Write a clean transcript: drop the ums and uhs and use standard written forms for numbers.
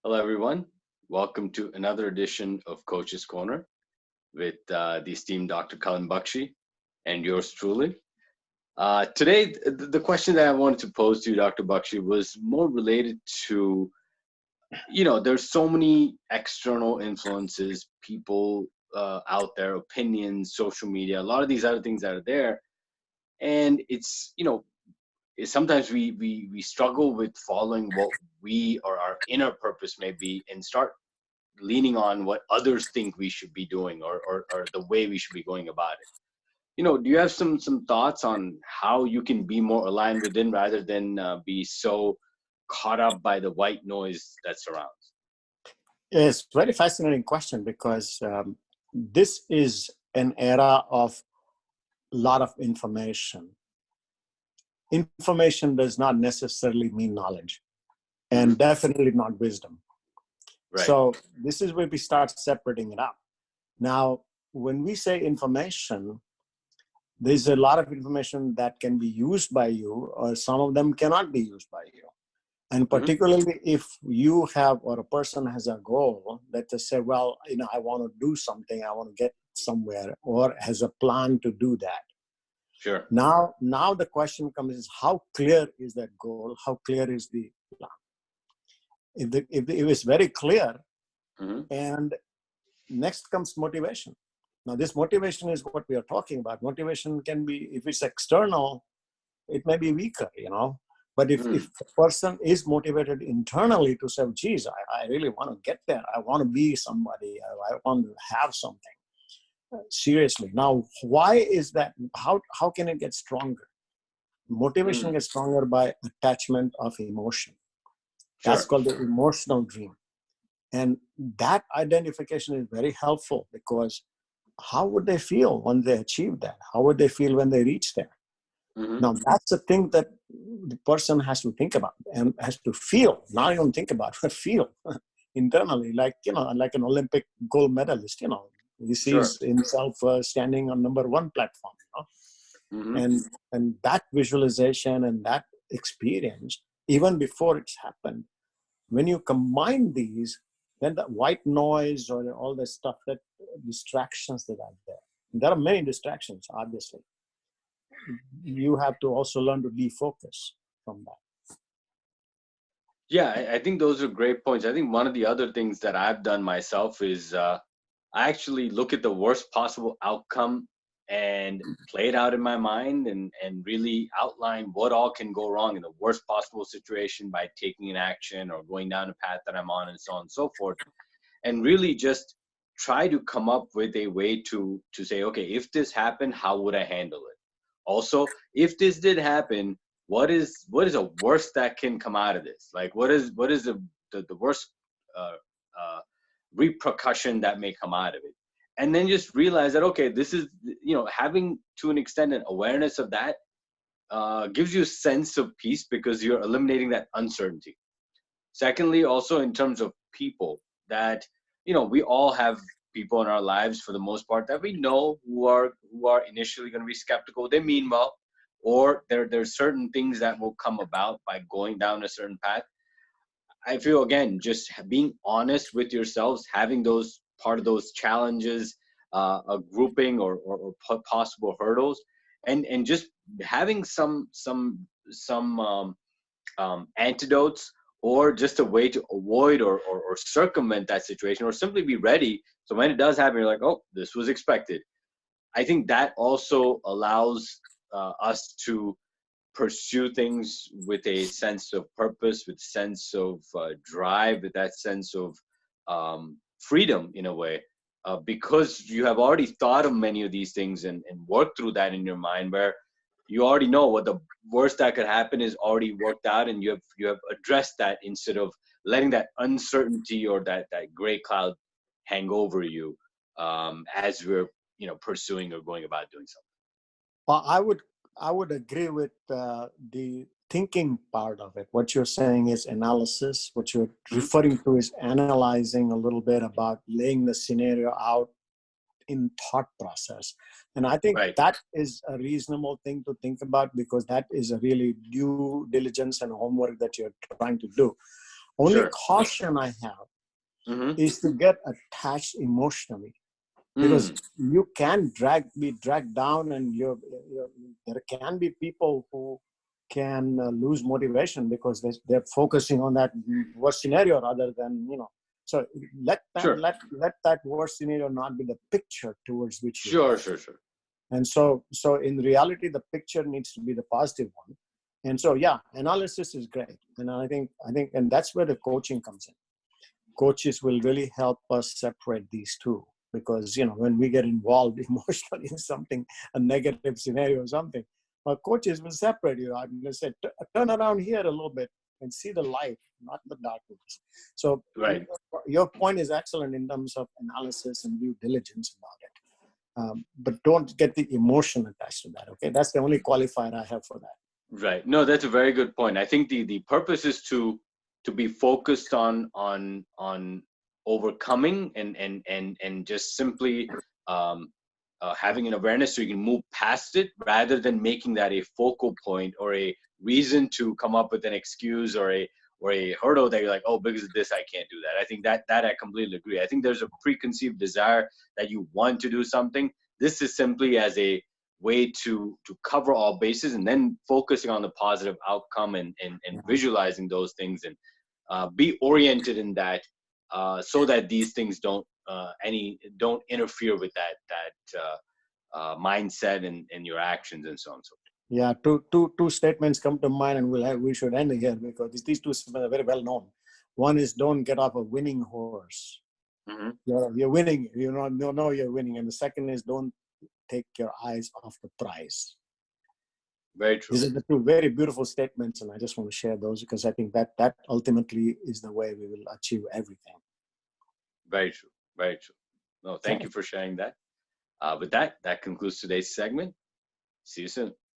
Hello, everyone. Welcome to another edition of Coach's Corner with the esteemed Dr. Kalind Bakshi and yours truly. Today, the question that I wanted to pose to you, Dr. Bakshi, was more related to, there's so many external influences, people out there, opinions, social media, a lot of these other things that are there. And sometimes we struggle with following what we or our inner purpose may be and start leaning on what others think we should be doing or the way we should be going about it. Do you have some thoughts on how you can be more aligned within rather than be so caught up by the white noise that surrounds? It's a very fascinating question because this is an era of a lot of information. Information does not necessarily mean knowledge, and definitely not wisdom. Right. So this is where we start separating it up. Now, when we say information, there's a lot of information that can be used by you, or some of them cannot be used by you. And particularly if you have, or a person has a goal that they say, well, I want to do something, I want to get somewhere, or has a plan to do that. Sure. Now the question comes is, how clear is that goal? How clear is the plan? If it's very clear, and next comes motivation. Now this motivation is what we are talking about. Motivation can be, if it's external, it may be weaker, But if a person is motivated internally to say, geez, I really want to get there. I want to be somebody. I want to have something. Seriously. Now, why is that? How can it get stronger? Motivation gets stronger by attachment of emotion. Sure. That's called the emotional dream. And that identification is very helpful, because how would they feel when they achieve that? How would they feel when they reach there? Now, that's the thing that the person has to think about and has to feel, not even think about, but feel internally, like an Olympic gold medalist, he sees himself standing on number one platform, and that visualization and that experience, even before it's happened, when you combine these, then the white noise or all the stuff, that distractions that are there are many distractions, obviously. You have to also learn to defocus from that. Yeah, I think those are great points. I think one of the other things that I've done myself is I actually look at the worst possible outcome and play it out in my mind and really outline what all can go wrong in the worst possible situation by taking an action or going down a path that I'm on, and so on and so forth. And really just try to come up with a way to say, okay, if this happened, how would I handle it? Also, if this did happen, what is the worst that can come out of this? Like, what is the worst repercussion that may come out of it? And then just realize that, okay, this is, having to an extent an awareness of that gives you a sense of peace because you're eliminating that uncertainty. Secondly, also in terms of people, that, we all have people in our lives for the most part that we know who are initially going to be skeptical. They mean well, or there's certain things that will come about by going down a certain path. I feel, again, just being honest with yourselves, having those part of those challenges, a grouping or possible hurdles, and just having some antidotes, or just a way to avoid or circumvent that situation, or simply be ready. So when it does happen, you're like, oh, this was expected. I think that also allows us to pursue things with a sense of purpose, with sense of drive, with that sense of freedom in a way, because you have already thought of many of these things and worked through that in your mind, where you already know what the worst that could happen is already worked out, and you have addressed that, instead of letting that uncertainty or that gray cloud hang over you as we're pursuing or going about doing something. Well, I would agree with the thinking part of it. What you're saying is analysis. What you're referring to is analyzing a little bit about laying the scenario out in thought process. And I think that is a reasonable thing to think about, because that is a really due diligence and homework that you're trying to do. Only Sure. caution I have Mm-hmm. is to get attached emotionally, because Mm. you can be dragged down, and there can be people who can lose motivation because they're focusing on that worst scenario rather than, so Sure. let that worst scenario not be the picture towards which you Sure. work. Sure. Sure. And so in reality, the picture needs to be the positive one. And so, yeah, analysis is great. And I think, and that's where the coaching comes in. Coaches will really help us separate these two, because, when we get involved emotionally in something, a negative scenario or something, our coaches will separate you. I'm going to say, turn around here a little bit and see the light, not the darkness. So Right. your point is excellent in terms of analysis and due diligence about it. But don't get the emotion attached to that. Okay, that's the only qualifier I have for that. Right. No, that's a very good point. I think the purpose is to be focused on overcoming and just simply having an awareness so you can move past it, rather than making that a focal point or a reason to come up with an excuse or a hurdle that you're like, oh, because of this I can't do that. I think that I completely agree. I think there's a preconceived desire that you want to do something. This is simply as a way to cover all bases, and then focusing on the positive outcome and Yeah. visualizing those things, and be oriented in that, so that these things don't interfere with that mindset and your actions and so on and so Yeah, two statements come to mind, and we should end here because these two are very well known. One is, don't get off a winning horse. forth. Hmm. You're winning. You know you're winning. And the second is, don't take your eyes off the prize. Very true. These are the two very beautiful statements, and I just want to share those because I think that ultimately is the way we will achieve everything. Very true. Very true. No, thank Okay. you for sharing that. With that concludes today's segment. See you soon.